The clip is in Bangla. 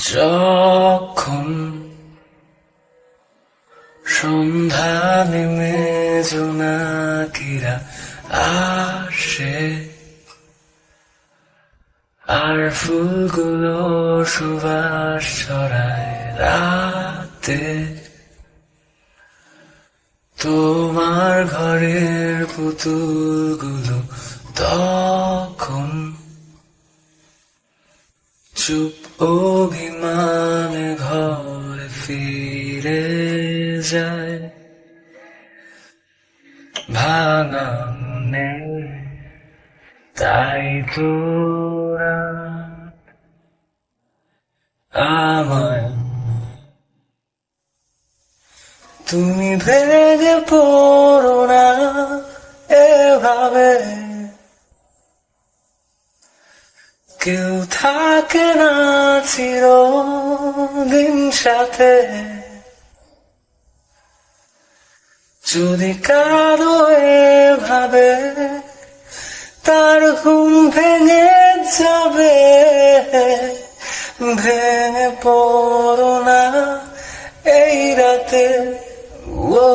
যখন সন্ধ্যা নেমে জোনাকিরা আসে আর ফুলগুলো সুবাস ছড়ায় রাতে, তোমার ঘরের পুতুলগুলো তখন চুপ অভিমানে ঘরে ফিরে যায়। ভাঙা মনে তাই তোরা আমায় তুমি ভেঙে পড়ো না এভাবে, কেউ থাকে না চিরদিন সাথে। যদি কারো এভাবে তার ঘুম ভেঙে যাবে, ভেঙে পড়ো না এই রাতে। ও